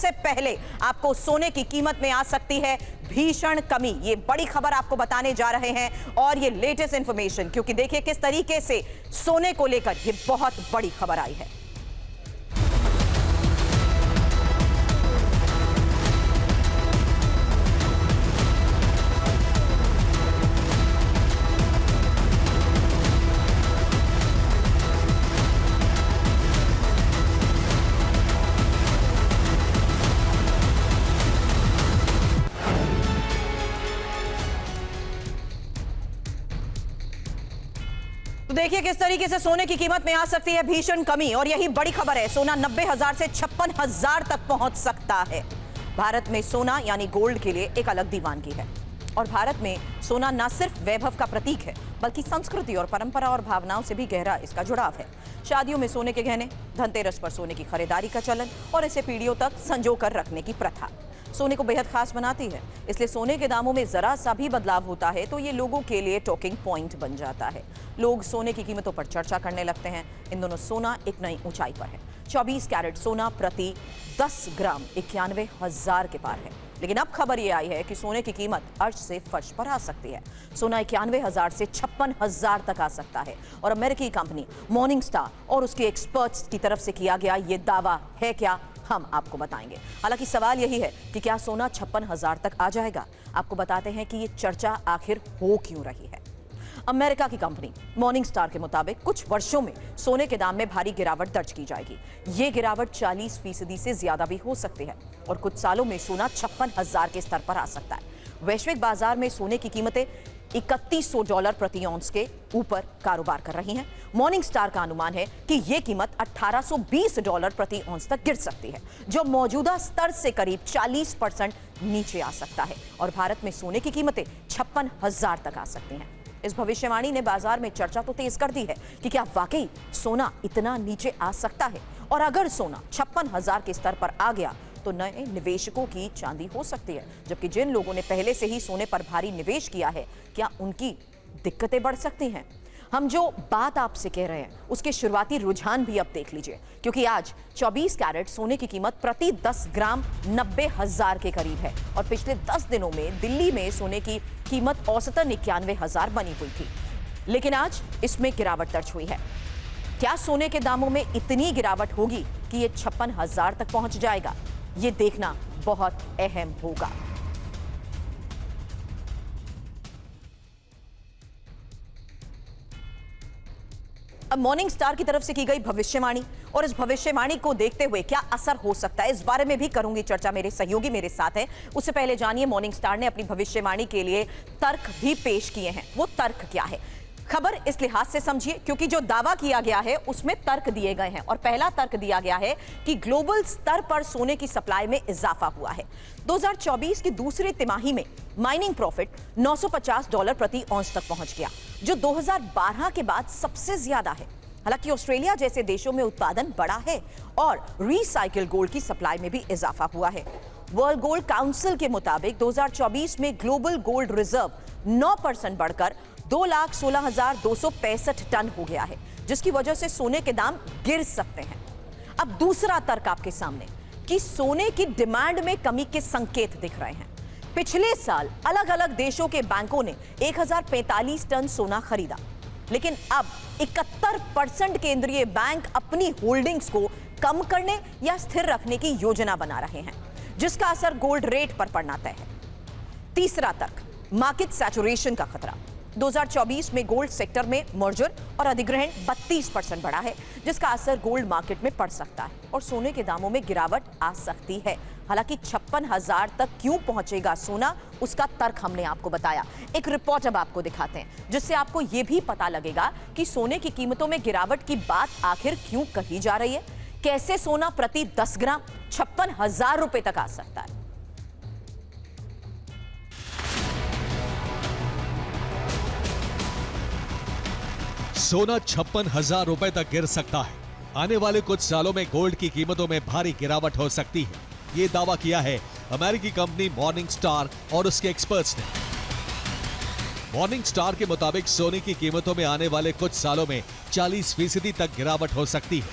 सबसे पहले आपको सोने की कीमत में आ सकती है भीषण कमी। ये बड़ी खबर आपको बताने जा रहे हैं और ये लेटेस्ट इंफॉर्मेशन, क्योंकि देखिए किस तरीके से सोने को लेकर ये बहुत बड़ी खबर आई है। तो देखिए किस तरीके से सोने की कीमत में आ सकती है भीषण कमी और यही बड़ी खबर है। सोना 90,000 से 56,000 तक पहुंच सकता है। भारत में सोना यानी गोल्ड के लिए एक अलग दीवानगी है और भारत में सोना न सिर्फ वैभव का प्रतीक है बल्कि संस्कृति और परंपरा और भावनाओं से भी गहरा इसका जुड़ाव है। शादियों में सोने के गहने, धनतेरस पर सोने की खरीदारी का चलन और इसे पीढ़ियों तक संजो कर रखने की प्रथा सोने को बेहद खास बनाती है। इसलिए सोने के दामों में जरा सा भी बदलाव होता है तो ये लोगों के लिए टॉकिंग पॉइंट बन जाता है। लोग सोने की कीमतों पर चर्चा करने लगते हैं। इन दोनों सोना एक नई ऊंचाई पर है। 24 कैरेट सोना प्रति 10 ग्राम 91,000 के पार है। लेकिन अब खबर ये आई है कि सोने की कीमत अर्श से फर्श पर आ सकती है। सोना 91,000 से 56,000 तक आ सकता है और अमेरिकी कंपनी मॉर्निंग स्टार और उसके एक्सपर्ट्स की तरफ से किया गया ये दावा है क्या, हम आपको बताएंगे। हालांकि सवाल यही है कि क्या सोना 56,000 तक आ जाएगा। आपको बताते हैं कि ये चर्चा आखिर हो क्यों रही है। अमेरिका की कंपनी मॉर्निंग स्टार के मुताबिक कुछ वर्षों में सोने के दाम में भारी गिरावट दर्ज की जाएगी। ये गिरावट 40% से ज्यादा भी हो सकती है और कुछ सालों में सोना 56,000 के स्तर पर आ सकता है। वैश्विक बाजार में सोने की कीमतें $3,100 प्रति औंस के ऊपर कारोबार कर रही हैं। मॉर्निंग स्टार का अनुमान है कि यह कीमत $1,820 प्रति औंस तक गिर सकती है, जो मौजूदा स्तर से करीब 40% नीचे आ सकता है और भारत में सोने की कीमतें 56,000 तक आ सकती हैं। इस भविष्यवाणी ने बाजार में चर्चा तो तेज कर दी है कि क्या वाकई सोना इतना नीचे आ सकता है और अगर सोना 56,000 के स्तर पर आ गया तो नए निवेशकों की चांदी हो सकती है, जबकि जिन लोगों ने पहले से ही सोने पर भारी निवेश किया है क्या उनकी दिक्कतें बढ़ सकती हैं। हम जो बात आपसे कह रहे हैं उसके शुरुआती रुझान भी अब देख लीजिए, क्योंकि आज 24 कैरेट सोने की कीमत प्रति 10 ग्राम 90,000 के करीब है और पिछले 10 दिनों में दिल्ली में सोने की कीमत औसतन 91,000 बनी हुई थी, लेकिन आज इसमें गिरावट दर्ज हुई है। क्या सोने के दामों में इतनी गिरावट होगी कि ये 56,000 तक पहुंच जाएगा, ये देखना बहुत अहम होगा। अब मॉर्निंग स्टार की तरफ से की गई भविष्यवाणी और इस भविष्यवाणी को देखते हुए क्या असर हो सकता है, इस बारे में भी करूंगी चर्चा। मेरे सहयोगी मेरे साथ हैं। उससे पहले जानिए मॉर्निंग स्टार ने अपनी भविष्यवाणी के लिए तर्क भी पेश किए हैं। वो तर्क क्या है, खबर इस लिहाज से समझिए क्योंकि जो दावा किया गया है उसमें तर्क दिए गए हैं और पहला तर्क दिया गया है कि ग्लोबल स्तर पर सोने की सप्लाई में इजाफा हुआ है। 2024 की दूसरी तिमाही में माइनिंग प्रॉफिट $950 प्रति औंस तक पहुंच गया, जो 2012 के बाद सबसे ज्यादा है। हालांकि ऑस्ट्रेलिया जैसे देशों में उत्पादन बढ़ा है और रिसाइकिल गोल्ड की सप्लाई में भी इजाफा हुआ है। वर्ल्ड गोल्ड काउंसिल के मुताबिक 2024 में ग्लोबल गोल्ड रिजर्व 9% बढ़कर 2,16,265 टन हो गया है, जिसकी वजह से सोने के दाम गिर सकते हैं। अब दूसरा तर्क आपके सामने कि सोने की डिमांड में कमी के संकेत दिख रहे हैं। पिछले साल अलग अलग देशों के बैंकों ने 1,045 टन सोना खरीदा, लेकिन अब 71% केंद्रीय बैंक अपनी होल्डिंग्स को कम करने या स्थिर रखने की योजना बना रहे हैं, जिसका असर गोल्ड रेट पर पड़ना तय है। तीसरा तर्क, मार्केट सैचुरेशन का खतरा। 2024 में गोल्ड सेक्टर में मर्जर और अधिग्रहण 32% बढ़ा है, जिसका असर गोल्ड मार्केट में पड़ सकता है और सोने के दामों में गिरावट आ सकती है। हालांकि 56,000 तक क्यों पहुंचेगा सोना, उसका तर्क हमने आपको बताया। एक रिपोर्ट अब आपको दिखाते हैं जिससे आपको यह भी पता लगेगा कि सोने की कीमतों में गिरावट की बात आखिर क्यों कही जा रही है। कैसे सोना प्रति 10 ग्राम 56,000 रुपए तक आ सकता है। सोना 56,000 रुपए तक गिर सकता है। आने वाले कुछ सालों में गोल्ड की कीमतों में भारी गिरावट हो सकती है, ये दावा किया है अमेरिकी कंपनी मॉर्निंग स्टार और उसके एक्सपर्ट्स ने। मॉर्निंग स्टार के मुताबिक सोने की कीमतों में आने वाले कुछ सालों में 40% तक गिरावट हो सकती है।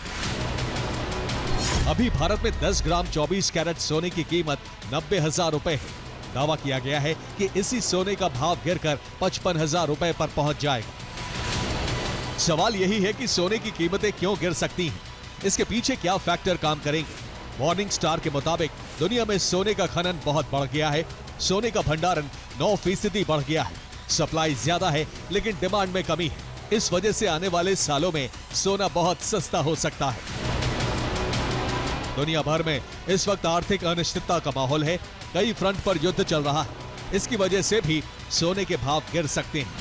अभी भारत में 10 ग्राम 24 कैरेट सोने की कीमत 90,000 रुपए है। दावा किया गया है कि इसी सोने का भाव गिरकर 55,000 रुपए पर पहुंच जाएगा। सवाल यही है कि सोने की कीमतें क्यों गिर सकती हैं? इसके पीछे क्या फैक्टर काम करेंगे? मॉर्निंग स्टार के मुताबिक दुनिया में सोने का खनन बहुत बढ़ गया है। सोने का भंडारण 9% बढ़ गया है। सप्लाई ज्यादा है लेकिन डिमांड में कमी है। इस वजह से आने वाले सालों में सोना बहुत सस्ता हो सकता है। दुनिया भर में इस वक्त आर्थिक अनिश्चितता का माहौल है। कई फ्रंट पर युद्ध चल रहा है। इसकी वजह से भी सोने के भाव गिर सकते हैं।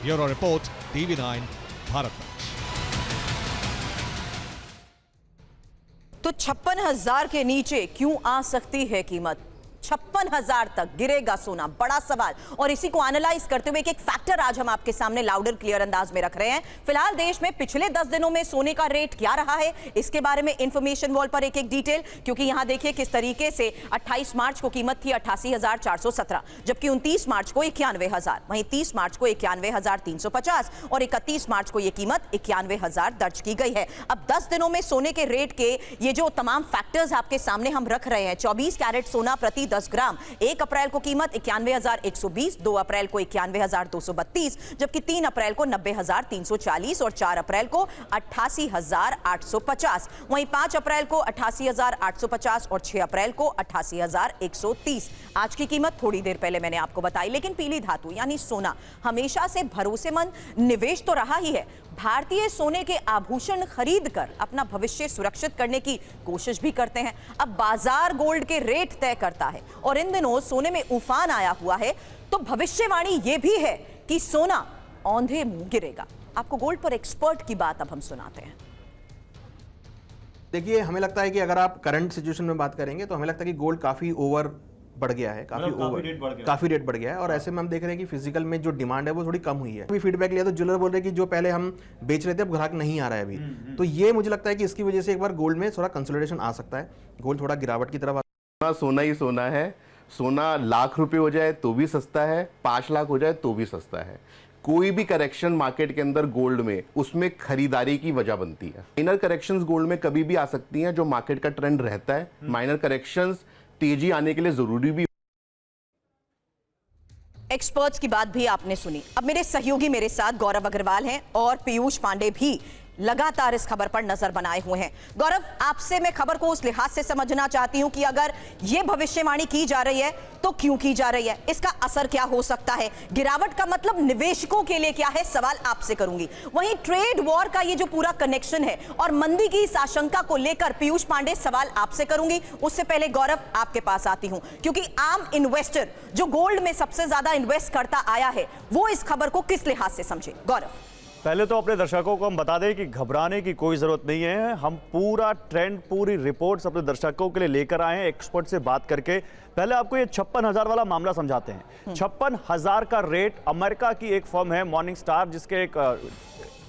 Bureau report, TV9 Bharat. तो 56,000 के नीचे क्यों आ सकती है कीमत? 56,000 तक गिरेगा सोना, बड़ा सवाल। और इसी को एनालाइज करते हुए एक फैक्टर आज हम आपके सामने लाउडर क्लियर अंदाज में रख रहे हैं। फिलहाल देश में पिछले 10 दिनों में सोने का रेट क्या रहा है, इसके बारे में इंफॉर्मेशन वॉल पर एक एक डिटेल, क्योंकि यहां देखिए किस तरीके से 28 मार्च को कीमत थी 88,417, जबकि 29 मार्च को 91,000, वहीं 30 मार्च को 91,350 और 31 मार्च को यह कीमत 91,000 दर्ज की गई है। अब 10 दिनों में सोने के रेट के ये जो तमाम फैक्टर्स आपके सामने हम रख रहे हैं, 24 कैरेट सोना प्रति 10 ग्राम 1 अप्रैल को कीमत 91,120, 2 अप्रैल को 91,232, जबकि 3 अप्रैल को 90,340 और 4 अप्रैल को 88,850, वहीं 5 अप्रैल को 88,850 और 6 अप्रैल को 88,130। आज की कीमत थोड़ी देर पहले मैंने आपको बताई। लेकिन पीली धातु यानी सोना हमेशा से भरोसेमंद निवेश तो रहा ही है। भारतीय सोने के आभूषण खरीदकर अपना भविष्य सुरक्षित करने की कोशिश भी करते हैं। अब बाजार गोल्ड के रेट तय करता है और इन दिनों सोने में उफान आया हुआ है, तो भविष्यवाणी यह भी है कि सोना औंधे मुंह गिरेगा। आपको गोल्ड पर एक्सपर्ट की बात अब हम सुनाते हैं। देखिए, हमें लगता है कि अगर आप करंट सिचुएशन में बात करेंगे तो हमें लगता है कि गोल्ड काफी ओवर बढ़ गया है, काफी रेट बढ़ गया है। और ऐसे में हम देख रहे हैं कि फिजिकल में जो डिमांड है वो थोड़ी कम हुई है। अभी फीडबैक लिया तो ज्वेलर बोल रहे हैं कि जो पहले हम बेच रहे थे अब ग्राहक नहीं आ रहा है अभी। तो ये मुझे लगता है कि इसकी वजह से एक बार गोल्ड में थोड़ा कंसोलिडेशन आ सकता है, गोल्ड थोड़ा गिरावट की तरफ। सोना ही सोना है। सोना लाख रुपए हो जाए तो भी सस्ता है, 5 लाख हो जाए तो भी सस्ता है। कोई भी करेक्शन मार्केट के अंदर गोल्ड में, उसमें खरीदारी की वजह बनती है। माइनर करेक्शंस गोल्ड में कभी भी आ सकती हैं, जो मार्केट का ट्रेंड रहता है। माइनर करेक्शंस तेजी आने के लिए जरूरी भी। एक्सपर्ट्स की बात भी आपने सुनी। अब मेरे सहयोगी मेरे साथ गौरव अग्रवाल हैं और पीयूष पांडे भी लगातार इस खबर पर नजर बनाए हुए हैं। गौरव, आपसे मैं खबर को उस लिहाज से समझना चाहती हूं कि अगर यह भविष्यवाणी की जा रही है तो क्यों की जा रही है, इसका असर क्या हो सकता है, गिरावट का मतलब निवेशकों के लिए क्या है, सवाल आपसे करूंगी। वहीं ट्रेड वॉर का ये जो पूरा कनेक्शन है और मंदी की इस आशंका को लेकर पीयूष पांडे सवाल आपसे करूंगी। उससे पहले गौरव आपके पास आती हूं, क्योंकि आम इन्वेस्टर जो गोल्ड में सबसे ज्यादा इन्वेस्ट करता आया है वो इस खबर को किस लिहाज से समझे। गौरव, पहले तो अपने दर्शकों को हम बता दें कि घबराने की कोई ज़रूरत नहीं है। हम पूरा ट्रेंड, पूरी रिपोर्ट्स अपने दर्शकों के लिए लेकर आए हैं, एक्सपर्ट से बात करके। पहले आपको ये 56,000 वाला मामला समझाते हैं। 56,000 का रेट अमेरिका की एक फर्म है मॉर्निंग स्टार, जिसके एक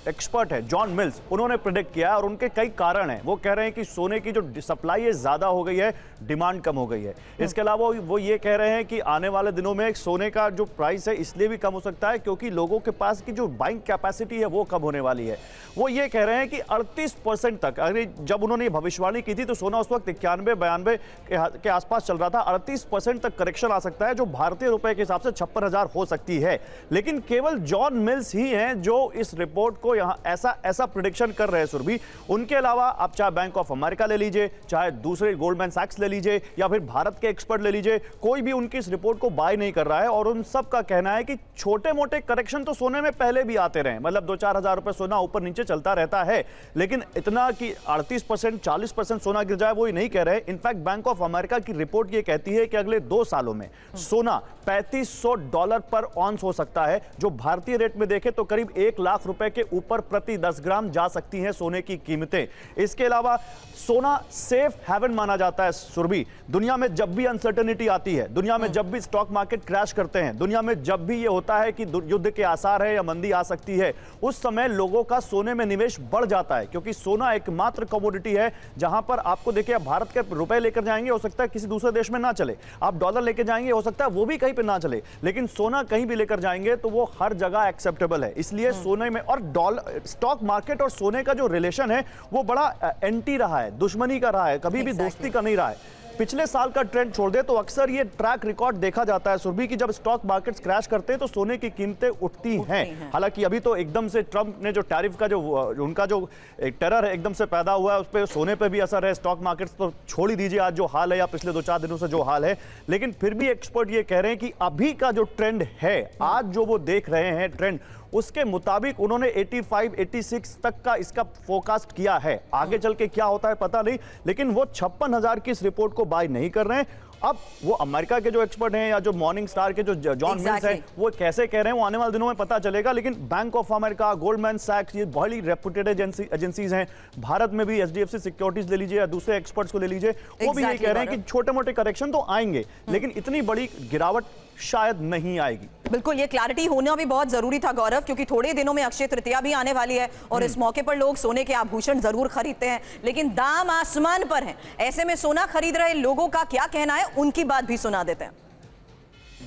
एक्सपर्ट है जॉन मिल्स, उन्होंने प्रेडिक्ट किया है और उनके कई कारण हैं। वो कह रहे हैं कि सोने की जो सप्लाई है ज़्यादा हो गई है, डिमांड कम हो गई है। इसके अलावा वो ये कह रहे हैं कि आने वाले दिनों में सोने का जो प्राइस है इसलिए भी कम हो सकता है क्योंकि लोगों के पास की जो बाइंग कैपेसिटी है वो कम होने वाली है। वो ये कह रहे हैं कि 38% तक, अरे जब उन्होंने भविष्यवाणी की थी तो सोना उस वक्त 91-92 के आसपास चल रहा था, 38% तक करेक्शन आ सकता है, जो भारतीय रुपए के हिसाब से 56,000 हो सकती है। लेकिन केवल जॉन मिल्स ही हैं जो इस रिपोर्ट को यहाँ ऐसा प्रेडिक्शन कर रहे हैं सुरभि। उनके अलावा आप चाहे बैंक ऑफ अमेरिका ले लीजिए, चाहे दूसरे गोल्डमैन सैक्स ले लीजिए या फिर भारत के एक्सपर्ट ले लीजिए, कोई भी उनकी इस रिपोर्ट को बाय नहीं कर रहा है। और उन सब का कहना है कि छोटे मोटे करेक्शन तो सोने में पहले भी आते रहे, मतलब 2-4 हजार रुपए सोना ऊपर नीचे चलता रहता है, लेकिन इतना कि 38% 40% सोना गिर जाए वो ही नहीं कह रहे। इनफैक्ट बैंक ऑफ अमेरिका की रिपोर्ट ये कहती है कि अगले 2 सालों में सोना $3,500 पर ऑन्स हो सकता है, जो भारतीय रेट में देखें तो करीब 1 लाख रुपए के ऊपर प्रति 10 ग्राम जा सकती हैं सोने की कीमतें। इसके अलावा सोना सेफ हेवन माना जाता है सुरभि। दुनिया में जब भी अनसर्टेनिटी आती है, दुनिया में जब भी स्टॉक मार्केट क्रैश करते हैं, दुनिया में जब भी ये होता है कि युद्ध के आसार है या मंदी आ सकती है, उस समय लोगों का सोने में निवेश बढ़ जाता है, क्योंकि सोना एकमात्र कमोडिटी है जहां पर आपको देखिए, आप भारत के रुपए लेकर जाएंगे, हो सकता है किसी दूसरे देश में ना चले, आप डॉलर लेकर जाएंगे, हो सकता है वो भी कहीं पे ना चले, लेकिन सोना कहीं भी लेकर जाएंगे तो वो हर जगह एक्सेप्टेबल है। इसलिए सोने में, और डॉलर स्टॉक मार्केट और सोने का जो रिलेशन है वो बड़ा एंटी रहा है, दुश्मनी का रहा है, कभी भी दोस्ती का नहीं रहा है। पिछले साल का ट्रेंड छोड़ दे तो अक्सर ये ट्रैक रिकॉर्ड देखा जाता है सुरभि की, जब स्टॉक मार्केट्स क्रैश करते हैं तो सोने की कीमतें उठती हैं। हालांकि अभी तो एकदम से ट्रंप ने जो टैरिफ का जो उनका जो एक टेरर है एकदम से पैदा हुआ है, उस पर सोने पे भी असर है। स्टॉक मार्केट्स तो छोड़ ही दीजिए आज जो हाल है या पिछले 2-4 दिनों से जो हाल है, लेकिन फिर भी एक्सपर्ट ये कह रहे हैं कि अभी का जो ट्रेंड है, आज जो वो देख रहे हैं ट्रेंड, उसके मुताबिक उन्होंने 85-86 तक का इसका फोरकास्ट किया है। आगे चल के क्या होता है पता नहीं, लेकिन वो 56,000 की इस रिपोर्ट को बाय नहीं कर रहे हैं। अब वो अमेरिका के जो एक्सपर्ट हैं या जो मॉर्निंग स्टार के जो जॉन मिल्स हैं वो कैसे कह रहे हैं वो आने वाले दिनों में पता चलेगा। लेकिन बैंक ऑफ अमेरिका, गोल्डमैन सैक्स, ये बहुत ही रेपुटेड एजेंसीज हैं। भारत में भी एचडीएफसी सिक्योरिटीज ले लीजिए या दूसरे एक्सपर्ट्स को ले लीजिए, वो भी ये कह रहे हैं कि छोटे मोटे करेक्शन तो आएंगे लेकिन इतनी बड़ी गिरावट शायद नहीं आएगी। बिल्कुल, ये क्लैरिटी होना भी बहुत जरूरी था गौरव, क्योंकि थोड़े दिनों में अक्षय तृतीया भी आने वाली है और इस मौके पर लोग सोने के आभूषण जरूर खरीदते हैं, लेकिन दाम आसमान पर हैं। ऐसे में सोना खरीद रहे लोगों का क्या कहना है, उनकी बात भी सुना देते हैं।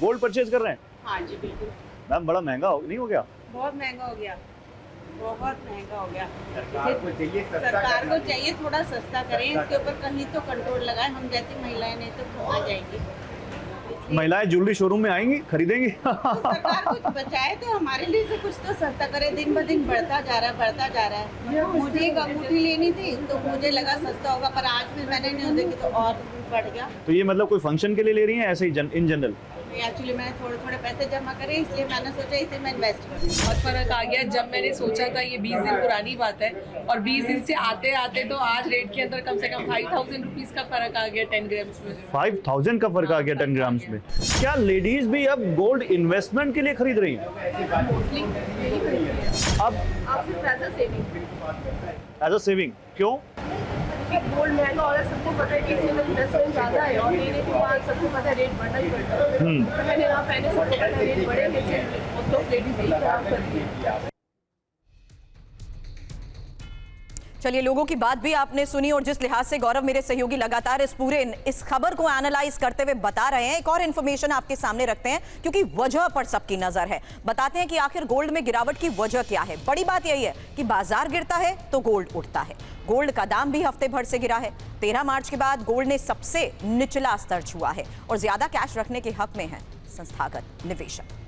गोल्ड परचेज कर रहे हैं? हाँ जी बिल्कुल। मैम बड़ा महंगा नहीं हो गया? बहुत महंगा हो गया, बहुत महंगा हो गया। सरकार को चाहिए थोड़ा सस्ता करें, इसके ऊपर कहीं तो कंट्रोल लगाए। हम जैसी महिलाएं नहीं तो आ जाएंगी। महिलाएं ज्वेलरी शोरूम में आएंगी, खरीदेंगी। तो सरकार कुछ बचाए तो हमारे लिए से कुछ तो सस्ता करे। दिन ब दिन बढ़ता जा रहा है, बढ़ता जा रहा है। मुझे एक अंगूठी लेनी थी तो मुझे लगा सस्ता होगा, पर आज फिर मैंने न्यूज़ देखी तो और बढ़ गया। तो ये मतलब कोई फंक्शन के लिए ले रही हैं ऐसे ही इन जनरल? एक्चुअली मैंने थोड़े थोड़े पैसे जमा करे, इसलिए मैंने सोचा इसे मैं इन्वेस्ट करूँ। बहुत फर्क आ गया। जब मैंने सोचा था, ये 20 दिन पुरानी बात है, और 20 दिन से आते आते तो आज रेट के अंदर कम से कम 5,000 रुपीज का फर्क आ गया 10 ग्राम्स में। 5,000 का फर्क आ गया 10 ग्राम्स में। क्या लेडीज भी अब गोल्ड इन्वेस्टमेंट के लिए खरीद रही हैं? मोस्टली यही खरीदते हैं। अब आप सिर्फ as a saving, as a saving क्यों? गोल्ड महंगा हो रहा है, सबको पता है कि इसमें इन्वेस्टमेंट ज़्यादा है, और लेने के बाद सबको पता है रेट बढ़ना ही बढ़ता है। पहले ना पहले सबको पता है रेट बढ़ेंगे, मोस्ट ऑफ लेडीज यही खराब कर रही है। चलिए, लोगों की बात भी आपने सुनी, और जिस लिहाज से गौरव मेरे सहयोगी लगातार इस खबर को एनालाइज करते हुए बता रहे हैं, एक और इन्फॉर्मेशन आपके सामने रखते हैं क्योंकि वजह पर सबकी नजर है। बताते हैं कि आखिर गोल्ड में गिरावट की वजह क्या है। बड़ी बात यही है कि बाजार गिरता है तो गोल्ड उठता है। गोल्ड का दाम भी हफ्ते भर से गिरा है। 13 मार्च के बाद गोल्ड ने सबसे निचला स्तर छुआ है और ज्यादा कैश रखने के हक में है संस्थागत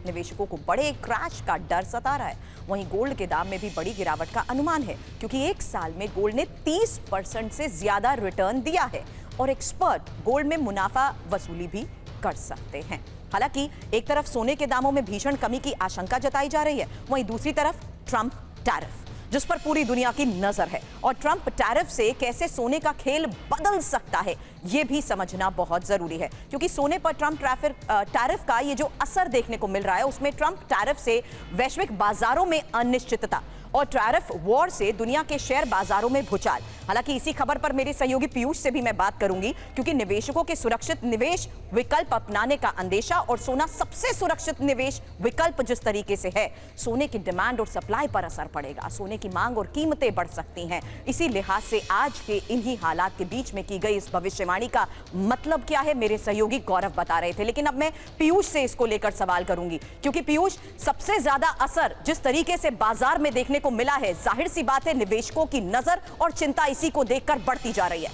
निवेशकों को बड़े क्रैश का डर सता रहा है। वहीं गोल्ड के दाम में भी बड़ी गिरावट का अनुमान है क्योंकि एक साल में गोल्ड ने 30% से ज्यादा रिटर्न दिया है और एक्सपर्ट गोल्ड में मुनाफा वसूली भी कर सकते हैं। हालांकि एक तरफ सोने के दामों में भीषण कमी की आशंका जताई जा रही है, वहीं दूसरी तरफ ट्रंप टैरिफ जिस पर पूरी दुनिया की नजर है, और ट्रंप टैरिफ से कैसे सोने का खेल बदल सकता है यह भी समझना बहुत जरूरी है क्योंकि सोने पर ट्रंप टैरिफ का ये जो असर देखने को मिल रहा है, उसमें ट्रंप टैरिफ से वैश्विक बाजारों में अनिश्चितता और टैरिफ वॉर से दुनिया के शेयर बाजारों में भूचाल। हालांकि इसी खबर पर मेरे सहयोगी पीयूष से भी मैं बात करूंगी क्योंकि निवेशकों के सुरक्षित निवेश विकल्प अपनाने का अंदेशा और सोना सबसे सुरक्षित निवेश विकल्प जिस तरीके से है, सोने की डिमांड और सप्लाई पर असर पड़ेगा। सोने की मांग और कीमतें बढ़ सकती हैं। इसी लिहाज से आज के इन्हीं हालात के बीच में की गई इस भविष्यवाणी का मतलब क्या है, मेरे सहयोगी गौरव बता रहे थे। लेकिन अब मैं पीयूष से इसको लेकर सवाल करूंगी क्योंकि पीयूष, सबसे ज्यादा असर जिस तरीके से बाजार में देखने को मिला है, जाहिर सी बात है निवेशकों की नजर और चिंता इसी को देखकर बढ़ती जा रही है।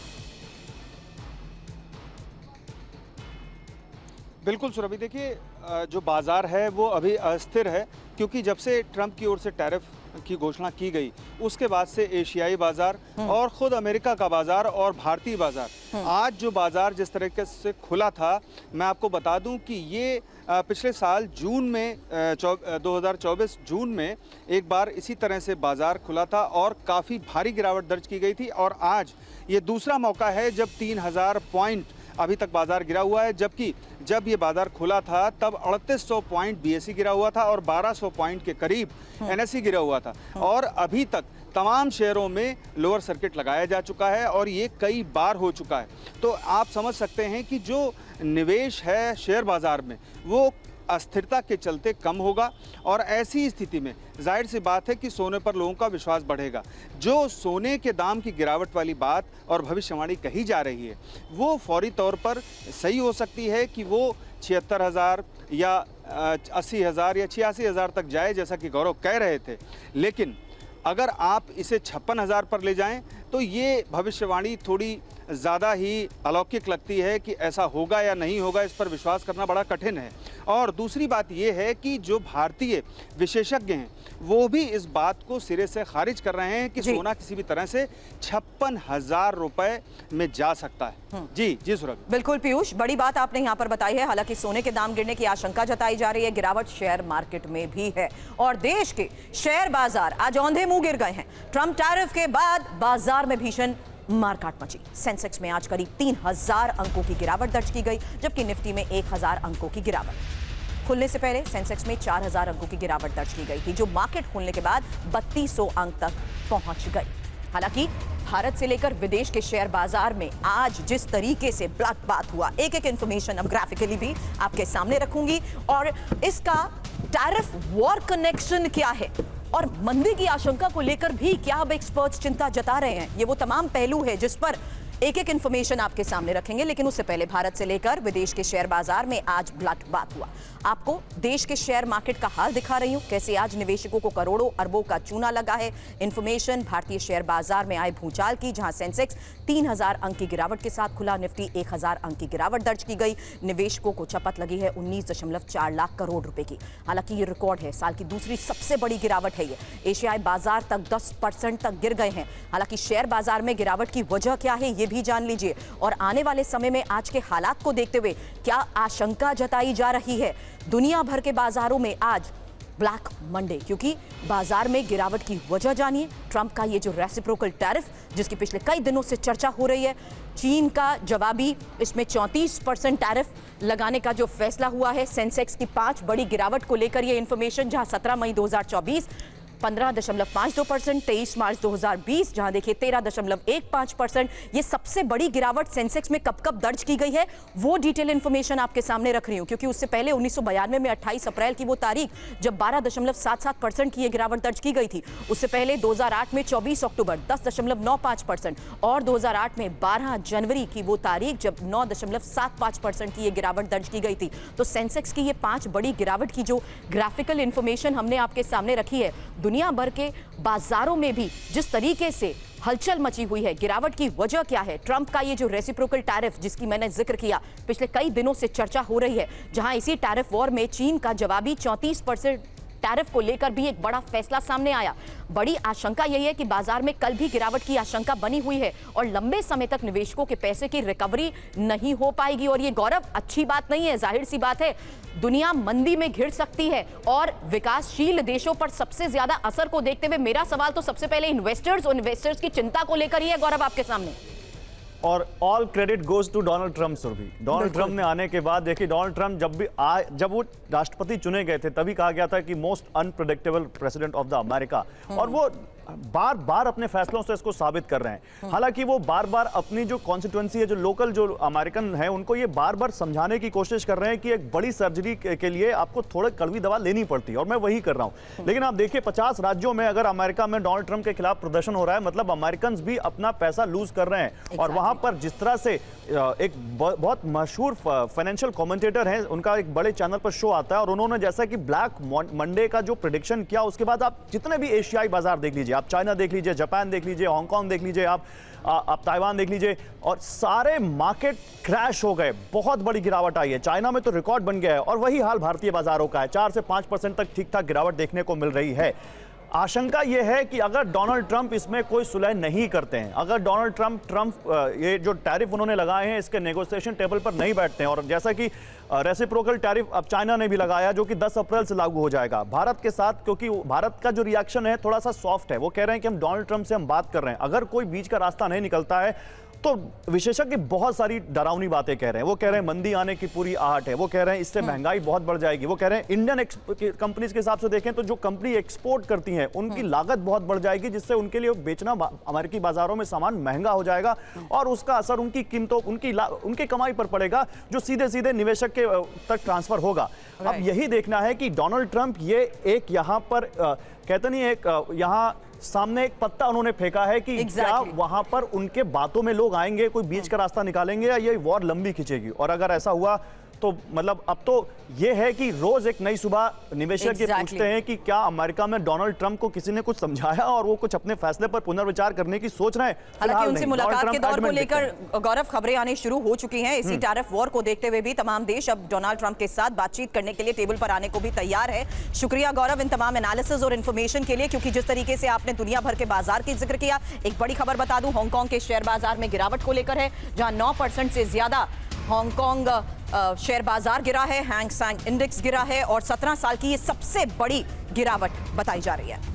बिल्कुल सुरभि, देखिए जो बाजार है वो अभी अस्थिर है क्योंकि जब से ट्रंप की ओर से टैरिफ की घोषणा की गई उसके बाद से एशियाई बाजार और खुद अमेरिका का बाजार और भारतीय बाजार, आज जो बाजार जिस तरीके से खुला था, मैं आपको बता दूं कि ये पिछले साल जून में 2024 जून में एक बार इसी तरह से बाजार खुला था और काफ़ी भारी गिरावट दर्ज की गई थी, और आज ये दूसरा मौका है जब 3000 पॉइंट अभी तक बाजार गिरा हुआ है, जबकि जब ये बाजार खुला था तब 3800 पॉइंट बीएसई गिरा हुआ था और 1200 पॉइंट के करीब एनएसई गिरा हुआ था, और अभी तक तमाम शेयरों में लोअर सर्किट लगाया जा चुका है और ये कई बार हो चुका है। तो आप समझ सकते हैं कि जो निवेश है शेयर बाजार में वो अस्थिरता के चलते कम होगा, और ऐसी स्थिति में जाहिर सी बात है कि सोने पर लोगों का विश्वास बढ़ेगा। जो सोने के दाम की गिरावट वाली बात और भविष्यवाणी कही जा रही है वो फौरी तौर पर सही हो सकती है कि वो 76,000 या 80,000 या 86,000 तक जाए जैसा कि गौरव कह रहे थे, लेकिन अगर आप इसे 56,000 पर ले जाएं तो ये भविष्यवाणी थोड़ी ज़्यादा ही अलौकिक लगती है कि ऐसा होगा या नहीं होगा, इस पर विश्वास करना बड़ा कठिन है। और दूसरी बात ये है कि जो भारतीय विशेषज्ञ हैं वो भी इस बात को सिरे से खारिज कर रहे हैं कि सोना किसी भी तरह से 56,000 रुपए में जा सकता है। जी सुरभ। बिल्कुल पीयूष, बड़ी बात आपने यहाँ पर बताई है। हालांकि सोने के दाम गिरने की आशंका जताई जा रही है, गिरावट शेयर मार्केट में भी है और देश के शेयर बाजार आज औंधे मुंह गिर गए हैं। ट्रंप टैरिफ के बाद बाजार में भीषण मारकाट मची। सेंसेक्स में आज करीब 3,000 अंकों की गिरावट दर्ज की गई, जबकि निफ्टी में 1,000 अंकों की गिरावट। खुलने से पहले सेंसेक्स में 4,000 अंकों की गिरावट दर्ज की गई थी, जो मार्केट खुलने के बाद 3,200 अंक तक पहुंच गई। हालांकि भारत से लेकर विदेश के शेयर बाजार में आज जिस तरीके से ब्लडबाथ हुआ, एक एक इंफॉर्मेशन अब ग्राफिकली भी आपके सामने रखूंगी। और इसका टैरिफ वॉर कनेक्शन क्या है और मंदी की आशंका को लेकर भी क्या अब एक्सपर्ट्स चिंता जता रहे हैं, ये वो तमाम पहलू है जिस पर एक एक इंफॉर्मेशन आपके सामने रखेंगे। लेकिन उससे पहले भारत से लेकर विदेश के शेयर बाजार में आज ब्लडबाथ हुआ। आपको देश के शेयर मार्केट का हाल दिखा रही हूं, कैसे आज निवेशकों को करोड़ों अरबों का चूना लगा है। इंफॉर्मेशन भारतीय शेयर बाजार में आए भूचाल की, जहां सेंसेक्स 3,000 अंक की गिरावट के साथ खुला, निफ्टी 1,000 अंक की गिरावट दर्ज की गई। निवेशकों को चपत लगी है 19.4 लाख करोड़ रुपए की। हालांकि ये रिकॉर्ड है, साल की दूसरी सबसे बड़ी गिरावट है ये। एशियाई बाजार तक 10% तक गिर गए हैं। हालांकि शेयर बाजार में गिरावट की वजह क्या है ये भी जान लीजिए। और आने वाले समय में आज के हालात को देखते हुए क्या आशंका जताई जा रही है। दुनिया भर के बाजारों में आज ब्लैक मंडे, क्योंकि बाजार में गिरावट की वजह जानिए। ट्रंप का ये जो रेसिप्रोकल टैरिफ जिसकी पिछले कई दिनों से चर्चा हो रही है, चीन का जवाबी इसमें 34% टैरिफ लगाने का जो फैसला हुआ है। सेंसेक्स की 5 बड़ी गिरावट को लेकर ये इंफॉर्मेशन, जहां 17 मई 2024 15.52%, 23 मार्च 2020 जहां देखिए 13.15%। ये सबसे बड़ी गिरावट सेंसेक्स में कब कब दर्ज की गई है वो डिटेल इंफॉर्मेशन आपके सामने रख रही हूं, क्योंकि उससे पहले 1992 में 28 अप्रैल की वो तारीख जब 12.77% की ये गिरावट दर्ज की गई थी। उससे पहले 2008 में 24 अक्टूबर 10.95% और 2008 में 12 जनवरी की वो तारीख जब 9.75% की ये गिरावट दर्ज की गई थी। तो सेंसेक्स की ये 5 बड़ी गिरावट की जो ग्राफिकल इंफॉर्मेशन हमने आपके सामने रखी है, दुनिया भर के बाजारों में भी जिस तरीके से हलचल मची हुई है, गिरावट की वजह क्या है। ट्रंप का ये जो रेसिप्रोकल टैरिफ जिसकी मैंने जिक्र किया, पिछले कई दिनों से चर्चा हो रही है, जहां इसी टैरिफ वॉर में चीन का जवाबी 34% टैरिफ को लेकर भी एक बड़ा फैसला सामने आया। बड़ी आशंका यही है कि बाजार में कल भी गिरावट की आशंका बनी हुई है और लंबे समय तक निवेशकों के पैसे की रिकवरी नहीं हो पाएगी। और ये गौरव अच्छी बात नहीं है, जाहिर सी बात है दुनिया मंदी में घिर सकती है और विकासशील देशों पर सबसे ज्यादा असर को देखते हुए मेरा सवाल तो सबसे पहले इन्वेस्टर्स की चिंता को लेकर ही है गौरव आपके सामने। और all credit goes to Donald Trump. Surabhi, Donald Trump ने आने के बाद देखिए, डोनाल्ड ट्रंप जब वो राष्ट्रपति चुने गए थे तभी कहा गया था कि most unpredictable president of the America, और वो बार बार अपने फैसलों से इसको साबित कर रहे हैं। हालांकि वो बार बार अपनी जो कॉन्स्टिट्यूएंसी है, जो लोकल जो अमेरिकन है, उनको ये बार बार समझाने की कोशिश कर रहे हैं कि एक बड़ी सर्जरी के लिए आपको थोड़ा कड़वी दवा लेनी पड़ती है, और मैं वही कर रहा हूं। लेकिन आप देखिए 50 राज्यों में अगर अमेरिका में डोनाल्ड ट्रंप के खिलाफ प्रदर्शन हो रहा है, मतलब अमेरिकन भी अपना पैसा लूज कर रहे हैं। और वहां पर जिस तरह से एक बहुत मशहूर फाइनेंशियल कमेंटेटर हैं, उनका एक बड़े चैनल पर शो आता है, और उन्होंने जैसा कि ब्लैक मंडे का जो प्रेडिक्शन किया, उसके बाद आप जितने भी एशियाई बाजार देख लीजिए, आप चाइना देख लीजिए, जापान देख लीजिए, हांगकांग देख लीजिए, आप ताइवान देख लीजिए, और सारे मार्केट क्रैश हो गए। बहुत बड़ी गिरावट आई है। चाइना में तो रिकॉर्ड बन गया है, और वही हाल भारतीय बाजारों का है। 4 से 5% तक ठीक ठाक गिरावट देखने को मिल रही है। आशंका यह है कि अगर डोनाल्ड ट्रंप इसमें कोई सुलह नहीं करते हैं, अगर डोनाल्ड ट्रंप ये जो टैरिफ उन्होंने लगाए हैं इसके नेगोशिएशन टेबल पर नहीं बैठते हैं, और जैसा कि रेसिप्रोकल टैरिफ अब चाइना ने भी लगाया जो कि 10 अप्रैल से लागू हो जाएगा भारत के साथ, क्योंकि भारत का जो रिएक्शन है थोड़ा सा सॉफ्ट है। वो कह रहे हैं कि हम डोनाल्ड ट्रंप से हम बात कर रहे हैं, अगर कोई बीच का रास्ता नहीं निकलता है तो विशेषज्ञ बहुत सारी डरावनी बातें कह रहे हैं। वो कह रहे हैं मंदी आने की पूरी आहट है, वो कह रहे हैं इससे महंगाई बहुत बढ़ जाएगी, वो कह रहे हैं इंडियन कंपनीज के हिसाब से देखें तो जो कंपनी एक्सपोर्ट करती हैं उनकी लागत बहुत बढ़ जाएगी, जिससे उनके लिए बेचना अमेरिकी बाजारों में सामान महंगा हो जाएगा, और उसका असर उनकी कीमतों उनकी कमाई पर पड़ेगा, जो सीधे सीधे निवेशक के तक ट्रांसफर होगा। अब यही देखना है कि डोनाल्ड ट्रंप ये एक यहाँ पर कहते नहीं, एक यहाँ सामने एक पत्ता उन्होंने फेंका है कि क्या वहां पर उनके बातों में लोग आएंगे, कोई बीच का रास्ता निकालेंगे, या ये वॉर लंबी खिंचेगी। और अगर ऐसा हुआ तो मतलब अब तो ये है कि रोज एक नई सुबह निवेशक ये पूछते हैं कि क्या अमेरिका में डोनाल्ड ट्रंप को किसी ने कुछ समझाया और वो कुछ अपने फैसले पर पुनर्विचार करने की सोच रहे हैं। हालांकि उनसे मुलाकात के दौर को लेकर गौरव खबरें आने शुरू हो चुकी हैं। इसी टैरिफ वॉर को देखते हुए भी तमाम देश अब डोनाल्ड ट्रंप के साथ बातचीत करने के लिए टेबल पर आने को भी तैयार है। शुक्रिया गौरव इन तमाम एनालिसिस और इन्फॉर्मेशन के लिए, क्योंकि जिस तरीके से आपने दुनिया भर के बाजार की जिक्र किया, एक बड़ी खबर बता दूं, हांगकांग के शेयर बाजार में गिरावट को लेकर है, जहां 9% से ज्यादा हांगकांग शेयर बाजार गिरा है, हैंग सेंग इंडेक्स गिरा है और 17 साल की ये सबसे बड़ी गिरावट बताई जा रही है।